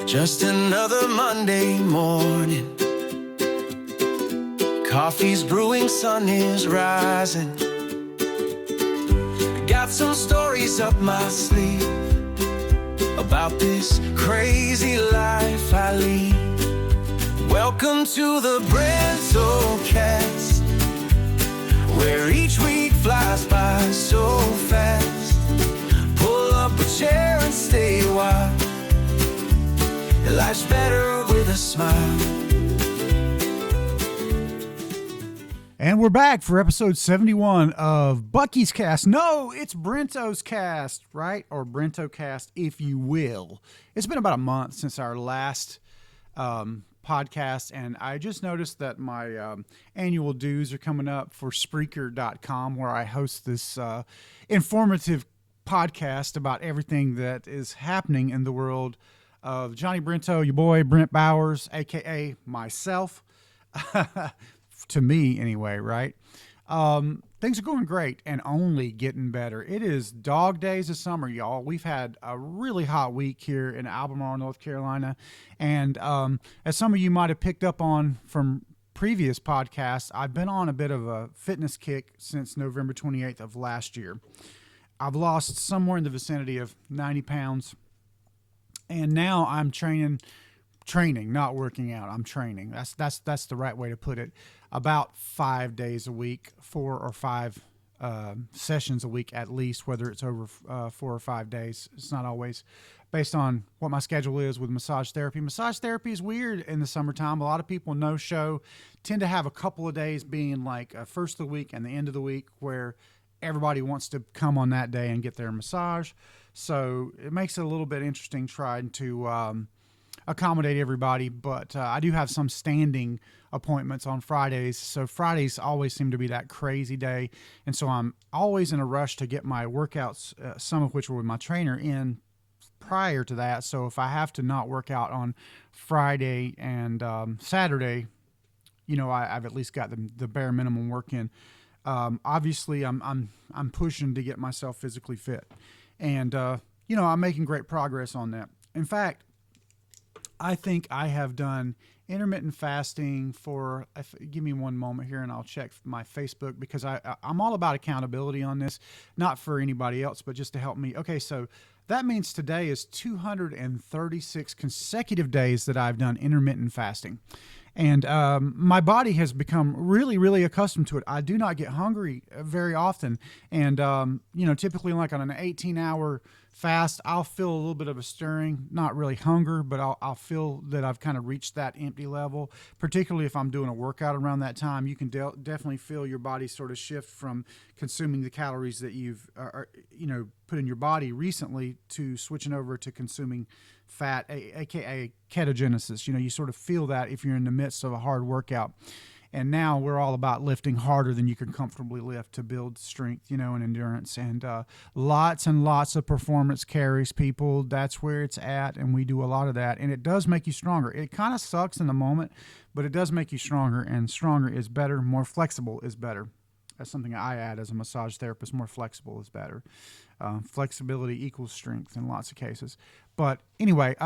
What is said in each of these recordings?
Just another Monday morning. Coffee's brewing, sun is rising. Got some stories up my sleeve about this crazy life I lead. Welcome to the Brentocast, where each week flies by so fast. Pull up a chair and stay a while. Life's better with a smile. And we're back for episode 71 of Bucky's Cast. No, it's Brento's Cast, right? Or Brentocast, if you will. It's been about a month since our last podcast, and I just noticed that my annual dues are coming up for Spreaker.com, where I host this informative podcast about everything that is happening in the world of Johnny Brento, your boy Brent Bowers, a.k.a. myself. To me, anyway, right? Things are going great and only getting better. It is dog days of summer, y'all. We've had a really hot week here in Albemarle, North Carolina. And as some of you might have picked up on from previous podcasts, I've been on a bit of a fitness kick since November 28th of last year. I've lost somewhere in the vicinity of 90 pounds. And now I'm training, not working out. I'm training. That's the right way to put it. About 5 days a week, 4 or 5 sessions a week at least, whether it's over 4 or 5 days. It's not always based on what my schedule is with massage therapy. Massage therapy is weird in the summertime. A lot of people no-show, tend to have a couple of days being like first of the week and the end of the week where everybody wants to come on that day and get their massage. So it makes it a little bit interesting trying to accommodate everybody, but I do have some standing appointments on Fridays. So Fridays always seem to be that crazy day. And so I'm always in a rush to get my workouts, some of which were with my trainer, in prior to that. So if I have to not work out on Friday and Saturday, you know, I've at least got the bare minimum work in. Obviously I'm pushing to get myself physically fit, and you know, I'm making great progress on that. In fact, I think I have done intermittent fasting for, give me one moment here and I'll check my Facebook, because I'm all about accountability on this, not for anybody else, but just to help me. Okay, so that means today is 236 consecutive days that I've done intermittent fasting. And my body has become really, really accustomed to it. I do not get hungry very often. And, you know, typically like on an 18-hour fast, I'll feel a little bit of a stirring, not really hunger, but I'll feel that I've kind of reached that empty level, particularly if I'm doing a workout around that time. You can definitely feel your body sort of shift from consuming the calories that you've, you know, put in your body recently to switching over to consuming fat, aka ketogenesis. You know, you sort of feel that if you're in the midst of a hard workout. And now we're all about lifting harder than you can comfortably lift to build strength, you know, and endurance. And lots and lots of performance carries, people. That's where it's at, and we do a lot of that. And it does make you stronger. It kind of sucks in the moment, but it does make you stronger, and stronger is better. More flexible is better. That's something I add as a massage therapist. More flexible is better. Flexibility equals strength in lots of cases. But anyway,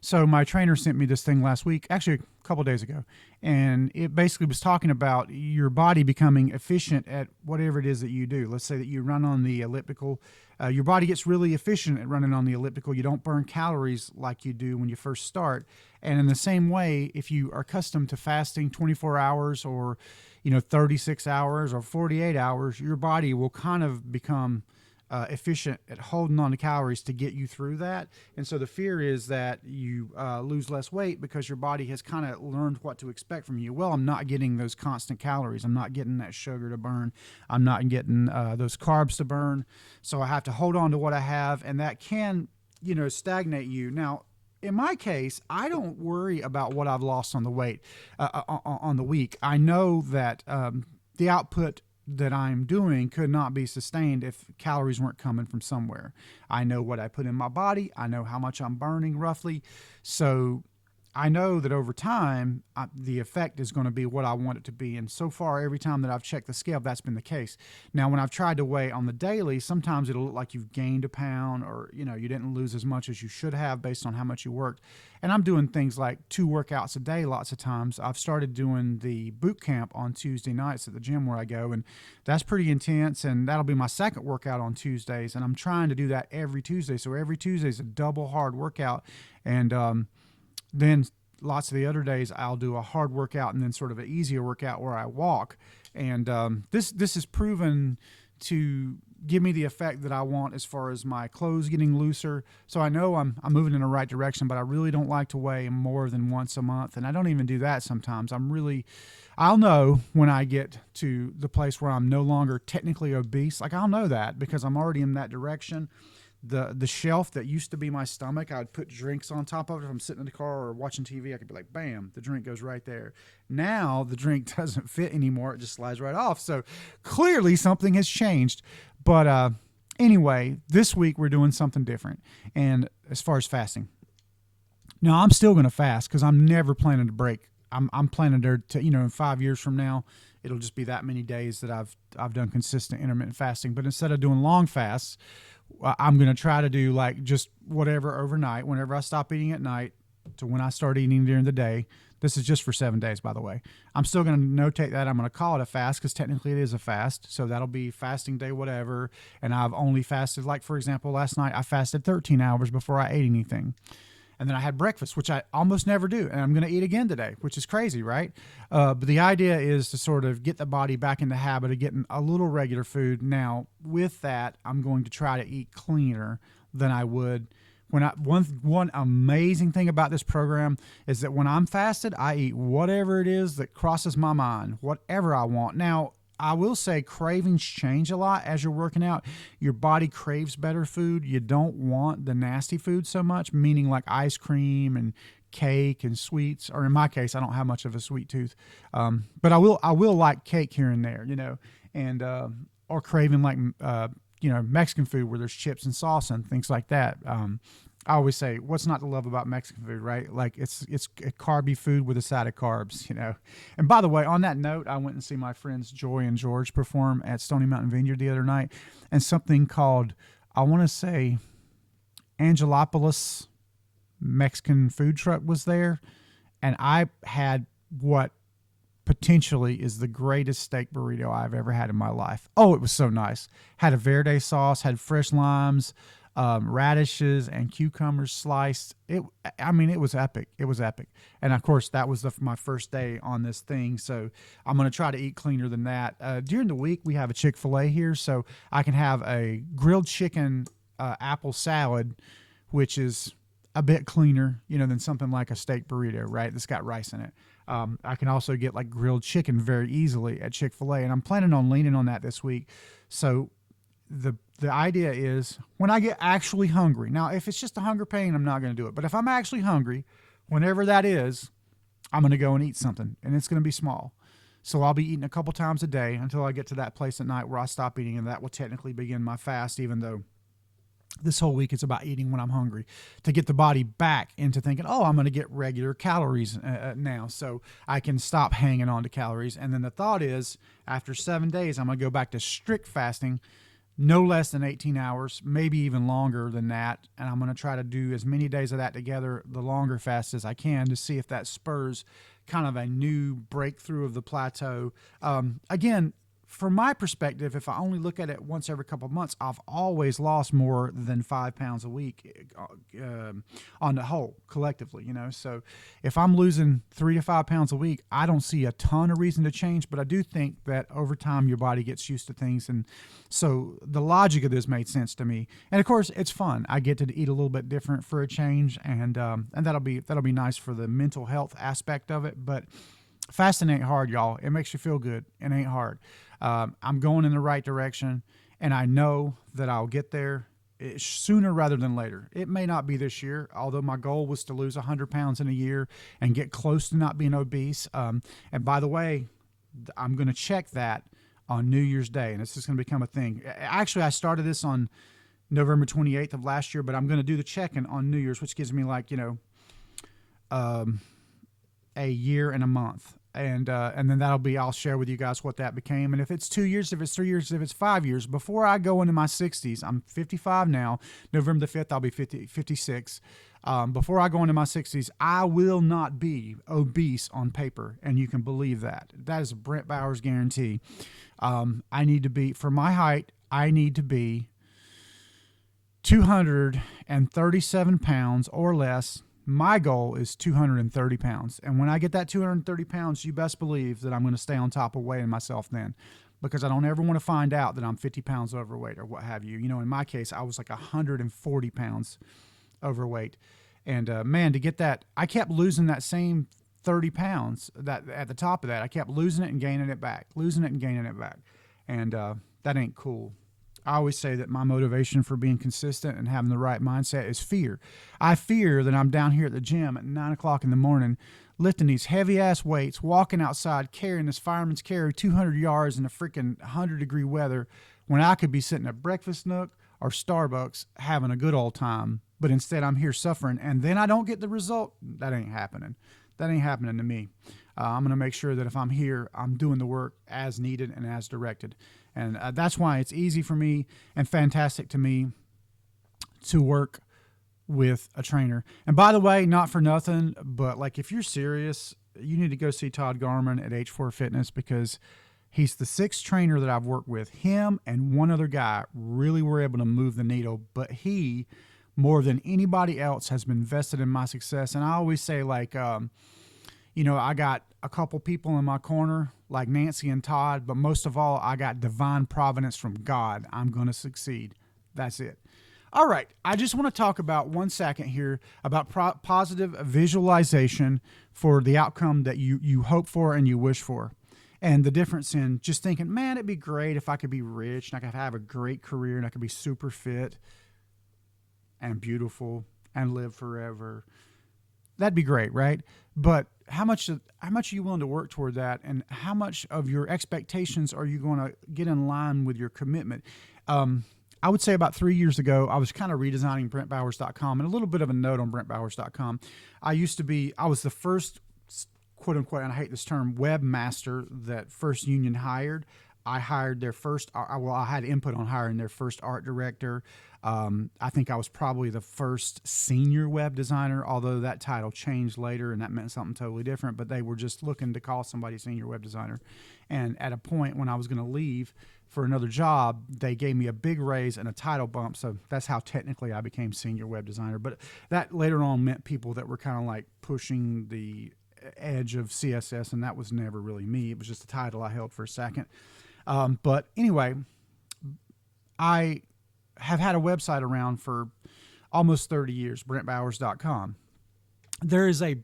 so my trainer sent me this thing last week, actually a couple days ago, and it basically was talking about your body becoming efficient at whatever it is that you do. Let's say that you run on the elliptical. Your body gets really efficient at running on the elliptical. You don't burn calories like you do when you first start. And in the same way, if you are accustomed to fasting 24 hours or, you know, 36 hours or 48 hours, your body will kind of become efficient at holding on to calories to get you through that. And so the fear is that you lose less weight because your body has kind of learned what to expect from you. Well, I'm not getting those constant calories. I'm not getting that sugar to burn. I'm not getting those carbs to burn. So I have to hold on to what I have, and that can, you know, stagnate you. Now, in my case, I don't worry about what I've lost on the weight, on the week. I know that the output that I'm doing could not be sustained if calories weren't coming from somewhere. I know what I put in my body. I know how much I'm burning roughly. So I know that over time, the effect is going to be what I want it to be. And so far, every time that I've checked the scale, that's been the case. Now, when I've tried to weigh on the daily, sometimes it'll look like you've gained a pound, or, you know, you didn't lose as much as you should have based on how much you worked. And I'm doing things like 2 workouts a day lots of times. I've started doing the boot camp on Tuesday nights at the gym where I go, and that's pretty intense. And that'll be my second workout on Tuesdays. And I'm trying to do that every Tuesday. So every Tuesday is a double hard workout. And, then lots of the other days I'll do a hard workout and then sort of an easier workout where I walk. And this has proven to give me the effect that I want as far as my clothes getting looser. So I know I'm moving in the right direction, but I really don't like to weigh more than once a month. And I don't even do that sometimes. I'll know when I get to the place where I'm no longer technically obese. Like, I'll know that because I'm already in that direction. The shelf that used to be my stomach, I would put drinks on top of it. If I'm sitting in the car or watching TV, I could be like, bam, the drink goes right there. Now the drink doesn't fit anymore. It just slides right off. So clearly something has changed. But anyway, this week we're doing something different. And as far as fasting, now I'm still going to fast because I'm never planning to break. I'm planning to, in 5 years from now, it'll just be that many days that I've done consistent intermittent fasting. But instead of doing long fasts, I'm going to try to do like just whatever overnight, whenever I stop eating at night to when I start eating during the day. This is just for 7 days, by the way. I'm still going to notate that. I'm going to call it a fast because technically it is a fast. So that'll be fasting day, whatever. And I've only fasted, like, for example, last night I fasted 13 hours before I ate anything. And then I had breakfast, which I almost never do. And I'm going to eat again today, which is crazy, right? But the idea is to sort of get the body back in the habit of getting a little regular food. Now, with that, I'm going to try to eat cleaner than I would when one amazing thing about this program is that when I'm fasted, I eat whatever it is that crosses my mind, whatever I want. Now, I will say cravings change a lot as you're working out. Your body craves better food. You don't want the nasty food so much, meaning like ice cream and cake and sweets. Or in my case, I don't have much of a sweet tooth, but I will like cake here and there, and or craving like Mexican food where there's chips and salsa and things like that. I always say, what's not to love about Mexican food, right? Like it's a carby food with a side of carbs, And by the way, on that note, I went and see my friends Joy and George perform at Stony Mountain Vineyard the other night, and something called, I want to say, Angelopolis Mexican food truck was there, and I had what potentially is the greatest steak burrito I've ever had in my life. Oh, it was so nice. Had a verde sauce, had fresh limes, radishes and cucumbers sliced. It was epic. It was epic. And of course, that was my first day on this thing. So I'm going to try to eat cleaner than that. During the week, we have a Chick-fil-A here, so I can have a grilled chicken apple salad, which is a bit cleaner, than something like a steak burrito, right? That's got rice in it. I can also get like grilled chicken very easily at Chick-fil-A, and I'm planning on leaning on that this week. So the idea is when I get actually hungry. Now, if it's just a hunger pain, I'm not going to do it. But if I'm actually hungry, whenever that is, I'm going to go and eat something, and it's going to be small. So I'll be eating a couple times a day until I get to that place at night where I stop eating, and that will technically begin my fast, even though this whole week it's about eating when I'm hungry, to get the body back into thinking, oh, I'm going to get regular calories now, so I can stop hanging on to calories. And then the thought is, after 7 days, I'm going to go back to strict fasting, no less than 18 hours, maybe even longer than that. And I'm going to try to do as many days of that together, the longer fast as I can, to see if that spurs kind of a new breakthrough of the plateau. Again, from my perspective, if I only look at it once every couple of months, I've always lost more than 5 pounds a week on the whole, collectively, So if I'm losing 3 to 5 pounds a week, I don't see a ton of reason to change, but I do think that over time your body gets used to things. And so the logic of this made sense to me. And of course, it's fun. I get to eat a little bit different for a change, and that'll be nice for the mental health aspect of it. But fasting ain't hard, y'all. It makes you feel good. It ain't hard. I'm going in the right direction, and I know that I'll get there sooner rather than later. It may not be this year, although my goal was to lose 100 pounds in a year and get close to not being obese. And by the way, I'm going to check that on New Year's Day, and this is going to become a thing. Actually, I started this on November 28th of last year, but I'm going to do the check-in on New Year's, which gives me a year and a month. And then I'll share with you guys what that became. And if it's 2 years, if it's 3 years, if it's 5 years, before I go into my 60s, I'm 55 now. November the 5th, I'll be 56. Before I go into my 60s, I will not be obese on paper. And you can believe that. That is a Brent Bowers guarantee. I need to be, for my height, I need to be 237 pounds or less. My goal is 230 pounds. And when I get that 230 pounds, you best believe that I'm going to stay on top of weighing myself then, because I don't ever want to find out that I'm 50 pounds overweight or what have you. You know, in my case, I was like 140 pounds overweight. And man, to get that, I kept losing that same 30 pounds that at the top of that. I kept losing it and gaining it back, And that ain't cool. I always say that my motivation for being consistent and having the right mindset is fear. I fear that I'm down here at the gym at 9 o'clock in the morning, lifting these heavy-ass weights, walking outside, carrying this fireman's carry 200 yards in a freaking 100-degree weather, when I could be sitting at Breakfast Nook or Starbucks having a good old time. But instead, I'm here suffering, and then I don't get the result. That ain't happening. That ain't happening to me. I'm going to make sure that if I'm here, I'm doing the work as needed and as directed. And that's why it's easy for me and fantastic to me to work with a trainer. And by the way, not for nothing, but like if you're serious, you need to go see Todd Garman at H4 Fitness, because he's the 6th trainer that I've worked with. Him and one other guy really were able to move the needle, but he, more than anybody else, has been vested in my success. And I always say, like, I got a couple people in my corner like Nancy and Todd, but most of all, I got divine providence from God. I'm going to succeed. That's it. All right. I just want to talk about 1 second here about positive visualization for the outcome that you hope for and you wish for. And the difference in just thinking, man, it'd be great if I could be rich and I could have a great career and I could be super fit and beautiful and live forever. That'd be great, right? But how much are you willing to work toward that, and how much of your expectations are you going to get in line with your commitment? I would say about 3 years ago, I was kind of redesigning BrentBowers.com, and a little bit of a note on BrentBowers.com. I was the first, quote unquote, and I hate this term, webmaster that First Union hired. I hired their first, I had input on hiring their first art director. I think I was probably the first senior web designer, although that title changed later and that meant something totally different, but they were just looking to call somebody senior web designer. And at a point when I was going to leave for another job, they gave me a big raise and a title bump. So that's how technically I became senior web designer. But that later on meant people that were kind of like pushing the edge of CSS, and that was never really me. It was just a title I held for a second. But anyway, I have had a website around for almost 30 years, BrentBowers.com. There is a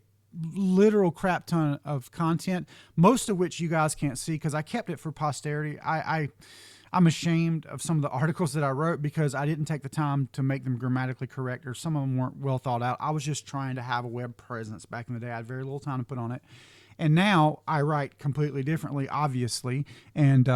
literal crap ton of content, most of which you guys can't see because I kept it for posterity. I'm ashamed of some of the articles that I wrote because I didn't take the time to make them grammatically correct, or some of them weren't well thought out. I was just trying to have a web presence back in the day. I had very little time to put on it. And now I write completely differently, obviously. And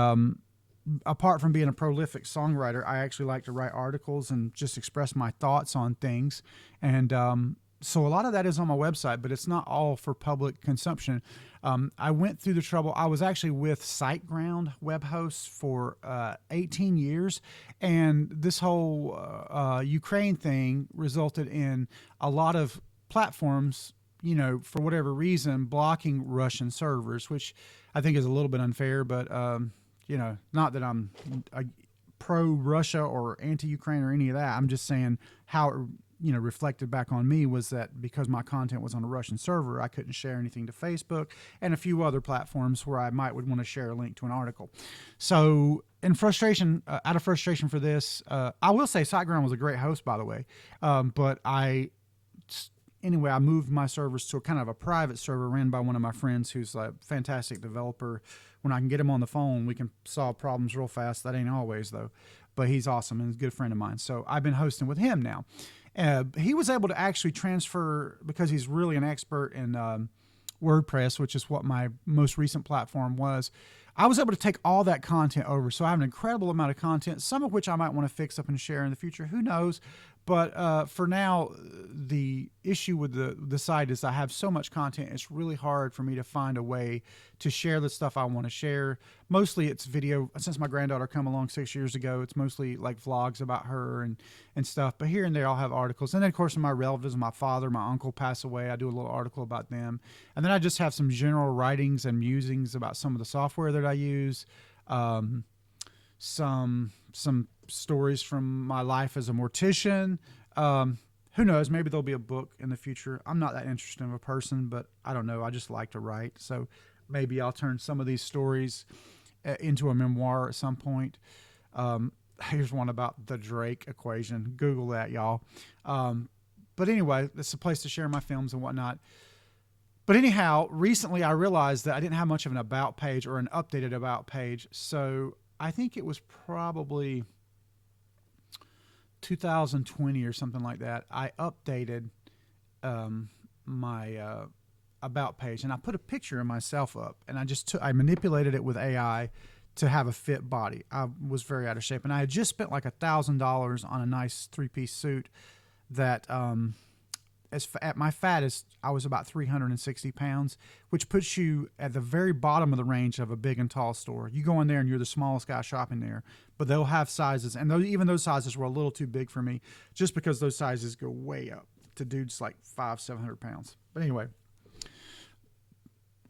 apart from being a prolific songwriter, I actually like to write articles and just express my thoughts on things. And so a lot of that is on my website, but it's not all for public consumption. I went through the trouble. I was actually with SiteGround web hosts for 18 years. And this whole Ukraine thing resulted in a lot of platforms, for whatever reason, blocking Russian servers, which I think is a little bit unfair, but, not that I'm pro-Russia or anti-Ukraine or any of that. I'm just saying how it, reflected back on me was that because my content was on a Russian server, I couldn't share anything to Facebook and a few other platforms where I would want to share a link to an article. So out of frustration for this, I will say SiteGround was a great host, by the way, but Anyway, I moved my servers to a kind of a private server ran by one of my friends who's a fantastic developer. When I can get him on the phone, we can solve problems real fast. That ain't always, though. But he's awesome and he's a good friend of mine. So I've been hosting with him now. He was able to actually transfer, because he's really an expert in WordPress, which is what my most recent platform was. I was able to take all that content over. So I have an incredible amount of content, some of which I might want to fix up and share in the future. Who knows? But for now, the issue with the site is I have so much content. It's really hard for me to find a way to share the stuff I want to share. Mostly it's video. Since my granddaughter come along 6 years ago, it's mostly like vlogs about her and stuff. But here and there I'll have articles. And then, of course, my relatives, my father, my uncle pass away. I do a little article about them. And then I just have some general writings and musings about some of the software that I use. Some stories from my life as a mortician. Who knows? Maybe there'll be a book in the future. I'm not that interesting of a person, but I don't know. I just like to write. So maybe I'll turn some of these stories into a memoir at some point. Here's one about the Drake equation. Google that, y'all. But anyway, it's a place to share my films and whatnot. But anyhow, recently I realized that I didn't have much of an about page or an updated about page. So I think it was probably 2020 or something like that. I updated my about page, and I put a picture of myself up, and I manipulated it with AI to have a fit body. I was very out of shape, and I had just spent like $1,000 on a nice 3-piece suit that at my fattest, I was about 360 pounds, which puts you at the very bottom of the range of a big and tall store. You go in there and you're the smallest guy shopping there, but they'll have sizes, and even those sizes were a little too big for me, just because those sizes go way up to dudes like 500-700 pounds. But anyway,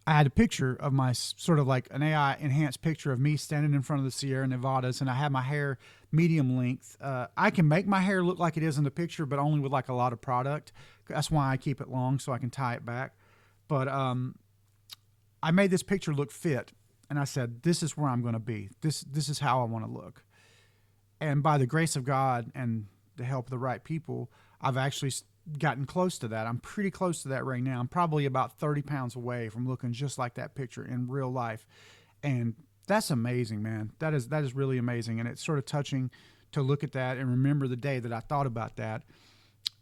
I had a picture of my sort of like an AI enhanced picture of me standing in front of the Sierra Nevadas, and I had my hair medium length. I can make my hair look like it is in the picture, but only with like a lot of product. That's why I keep it long, so I can tie it back. But I made this picture look fit, and I said, this is where I'm going to be. This is how I want to look. And by the grace of God and the help of the right people, I've actually gotten close to that. I'm pretty close to that right now. I'm probably about 30 pounds away from looking just like that picture in real life. And that's amazing, man. That is really amazing. And it's sort of touching to look at that and remember the day that I thought about that.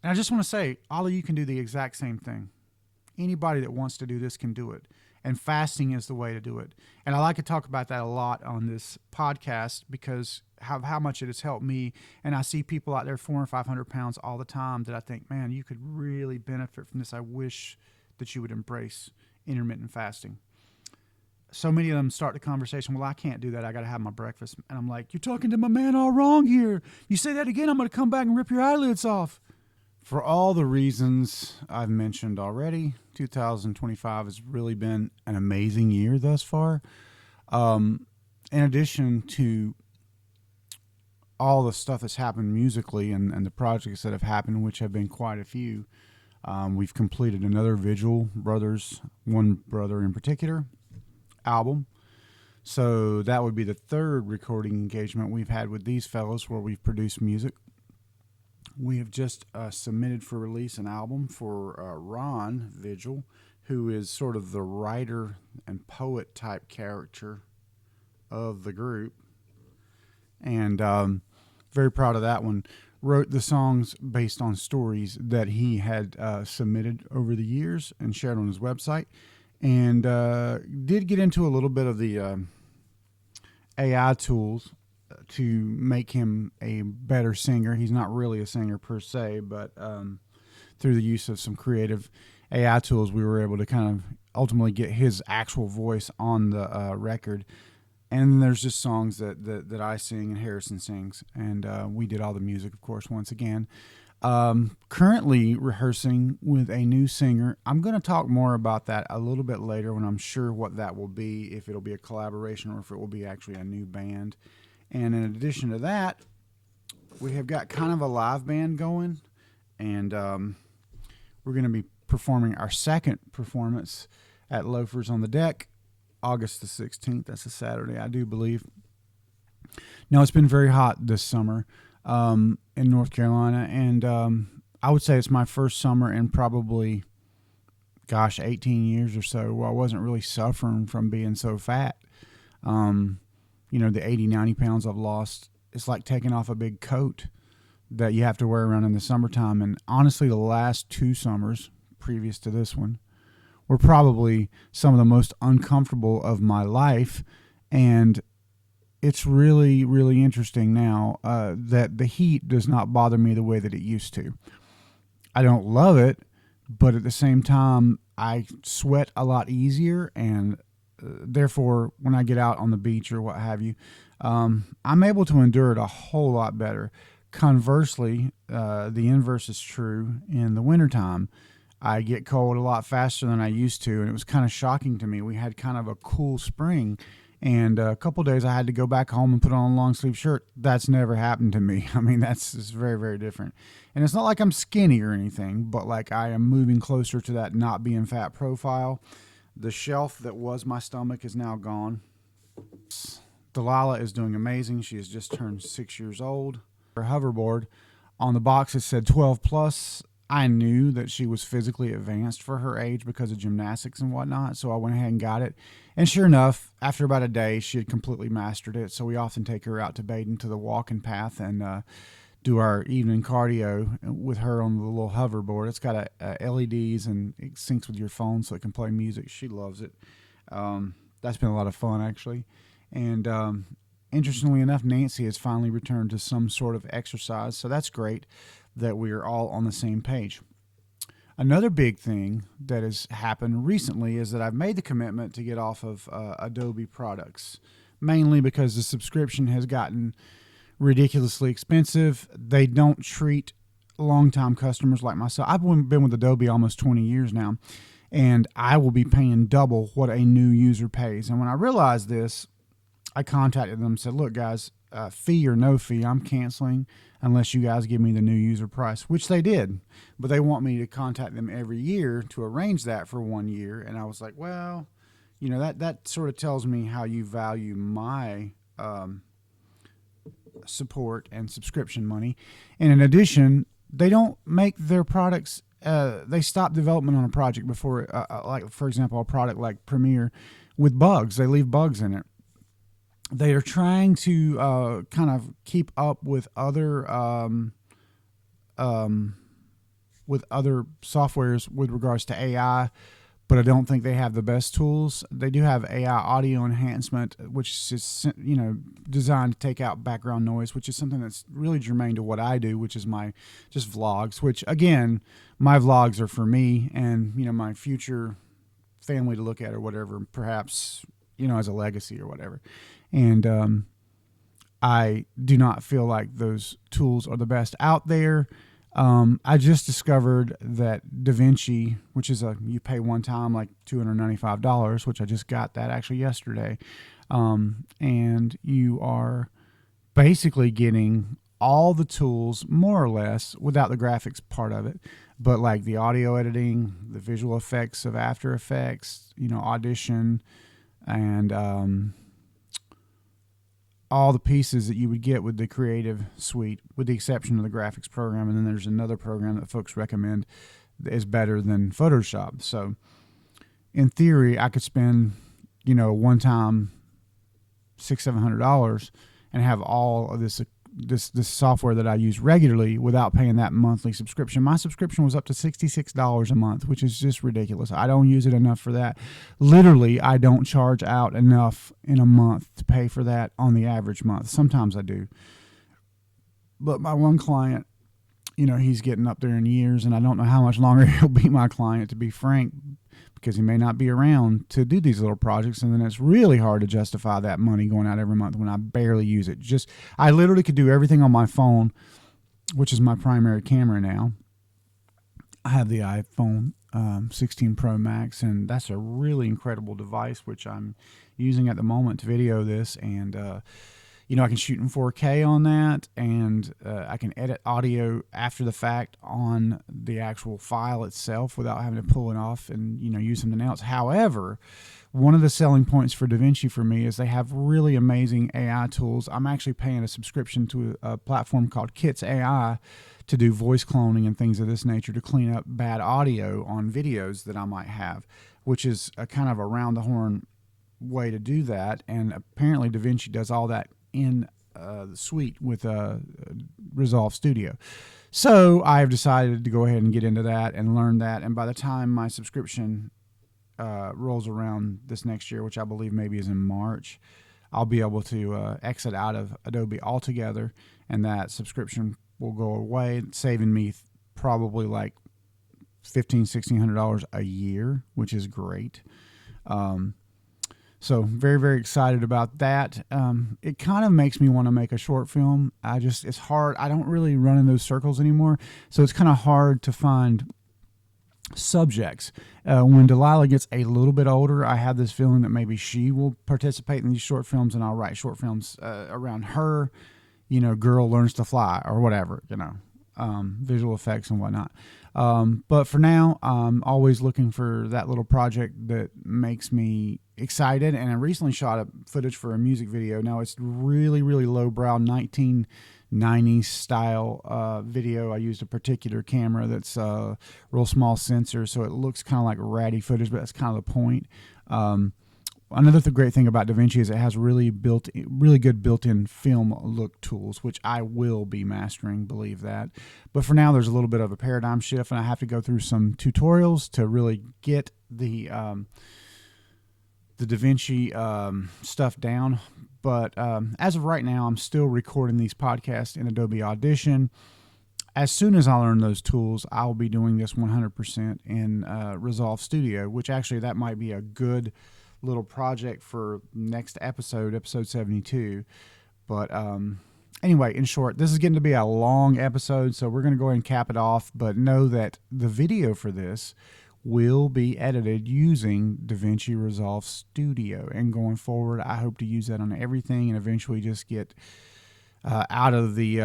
And I just want to say, all of you can do the exact same thing. Anybody that wants to do this can do it. And fasting is the way to do it. And I like to talk about that a lot on this podcast because how much it has helped me. And I see people out there 400 or 500 pounds all the time that I think, man, you could really benefit from this. I wish that you would embrace intermittent fasting. So many of them start the conversation, well, I can't do that. I got to have my breakfast. And I'm like, you're talking to my man all wrong here. You say that again, I'm going to come back and rip your eyelids off. For all the reasons I've mentioned already, 2025 has really been an amazing year thus far. In addition to all the stuff that's happened musically and the projects that have happened, which have been quite a few, we've completed another Vigil Brothers, one brother in particular, album. So that would be the third recording engagement we've had with these fellows where we've produced music. We have just submitted for release an album for Ron Vigil, who is sort of the writer and poet type character of the group. And very proud of that one. Wrote the songs based on stories that he had submitted over the years and shared on his website. And did get into a little bit of the AI tools to make him a better singer. He's not really a singer per se, but through the use of some creative AI tools, we were able to kind of ultimately get his actual voice on the record. And there's just songs that I sing and Harrison sings, and we did all the music, of course, once again. Currently rehearsing with a new singer. I'm going to talk more about that a little bit later when I'm sure what that will be, if it'll be a collaboration or if it will be actually a new band. And in addition to that, we have got kind of a live band going, and we're going to be performing our second performance at Loafers on the Deck, August the 16th. That's a Saturday, I do believe. Now, it's been very hot this summer in North Carolina, and I would say it's my first summer in probably, 18 years or so where I wasn't really suffering from being so fat. The 80, 90 pounds I've lost, it's like taking off a big coat that you have to wear around in the summertime. And honestly, the last 2 summers previous to this one were probably some of the most uncomfortable of my life. And it's really, really interesting now that the heat does not bother me the way that it used to. I don't love it, but at the same time, I sweat a lot easier, and therefore, when I get out on the beach or what have you, I'm able to endure it a whole lot better. Conversely, the inverse is true in the wintertime. I get cold a lot faster than I used to, and it was kind of shocking to me. We had kind of a cool spring, and a couple of days I had to go back home and put on a long sleeve shirt. That's never happened to me. I mean, it's very, very different. And it's not like I'm skinny or anything, but like I am moving closer to that not being fat profile. The shelf that was my stomach is now gone. Delilah is doing amazing. She has just turned 6 years old. Her hoverboard, on the box it said 12 plus. I knew that she was physically advanced for her age because of gymnastics and whatnot, so I went ahead and got it. And sure enough, after about a day, she had completely mastered it. So we often take her out to Baden to the walking path and do our evening cardio with her on the little hoverboard. It's got LEDs and it syncs with your phone so it can play music. She loves it. That's been a lot of fun, actually. And interestingly enough, Nancy has finally returned to some sort of exercise, so that's great that we are all on the same page. Another big thing that has happened recently is that I've made the commitment to get off of Adobe products, mainly because the subscription has gotten ridiculously expensive. They don't treat longtime customers like myself. I've been with Adobe almost 20 years now, and I will be paying double what a new user pays. And when I realized this, I contacted them and said, look, guys, fee or no fee, I'm canceling unless you guys give me the new user price, which they did. But they want me to contact them every year to arrange that for 1 year. And I was like, well, you know, that sort of tells me how you value my support and subscription money. And in addition, they don't make their products, they stop development on a project before, like, for example, a product like Premiere with bugs. They leave bugs in it. They are trying to kind of keep up with other softwares with regards to AI, but I don't think they have the best tools. They do have AI audio enhancement, which is, you know, designed to take out background noise, which is something that's really germane to what I do, which is my just vlogs. Which again, my vlogs are for me and, you know, my future family to look at or whatever, perhaps, you know, as a legacy or whatever. And I do not feel like those tools are the best out there. I just discovered that DaVinci, which is you pay one time like $295, which I just got that actually yesterday. And you are basically getting all the tools more or less without the graphics part of it, but like the audio editing, the visual effects of After Effects, you know, Audition, and all the pieces that you would get with the Creative Suite, with the exception of the graphics program. And then there's another program that folks recommend that is better than Photoshop. So in theory, I could spend, you know, one time $600-700 and have all of this software that I use regularly without paying that monthly subscription. My subscription was up to $66 a month, which is just ridiculous. I don't use it enough for that. Literally, I don't charge out enough in a month to pay for that on the average month. Sometimes I do. But my one client, you know, he's getting up there in years, and I don't know how much longer he'll be my client, to be frank, because he may not be around to do these little projects, and then it's really hard to justify that money going out every month when I barely use it. I literally could do everything on my phone, which is my primary camera now. I have the iPhone 16 Pro Max, and that's a really incredible device, which I'm using at the moment to video this, and you know, I can shoot in 4K on that, and I can edit audio after the fact on the actual file itself without having to pull it off and, you know, use something else. However, one of the selling points for DaVinci for me is they have really amazing AI tools. I'm actually paying a subscription to a platform called Kits AI to do voice cloning and things of this nature to clean up bad audio on videos that I might have, which is a kind of around the horn way to do that. And apparently DaVinci does all that in the suite with Resolve Studio. So I've decided to go ahead and get into that and learn that. And by the time my subscription rolls around this next year, which I believe maybe is in March, I'll be able to exit out of Adobe altogether, and that subscription will go away, saving me probably like $1,500-$1,600 a year, which is great. So very, very excited about that. It kind of makes me want to make a short film. It's hard. I don't really run in those circles anymore. So it's kind of hard to find subjects. When Delilah gets a little bit older, I have this feeling that maybe she will participate in these short films, and I'll write short films around her, girl learns to fly or whatever, visual effects and whatnot. But for now, I'm always looking for that little project that makes me excited. And I recently shot footage for a music video. Now it's really, really lowbrow 1990s style video. I used a particular camera that's a real small sensor, so it looks kind of like ratty footage, but that's kind of the point. Another great thing about DaVinci is it has really good built-in film look tools, which I will be mastering, believe that. But for now, there's a little bit of a paradigm shift, and I have to go through some tutorials to really get the DaVinci stuff down. But as of right now, I'm still recording these podcasts in Adobe Audition. As soon as I learn those tools, I'll be doing this 100% in Resolve Studio, which actually that might be a good little project for next episode 72. But anyway, in short, this is getting to be a long episode, so we're going to go ahead and cap it off. But know that the video for this will be edited using DaVinci Resolve Studio. And going forward, I hope to use that on everything and eventually just get out of the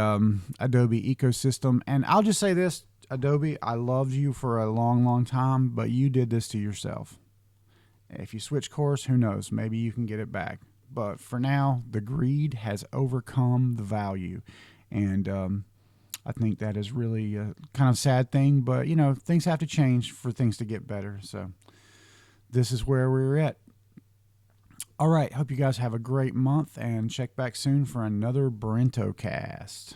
Adobe ecosystem. And I'll just say this, Adobe, I loved you for a long, long time, but you did this to yourself. If you switch course, who knows? Maybe you can get it back. But for now, the greed has overcome the value. And I think that is really a kind of sad thing. But, things have to change for things to get better. So this is where we're at. All right. Hope you guys have a great month, and check back soon for another Brentocast.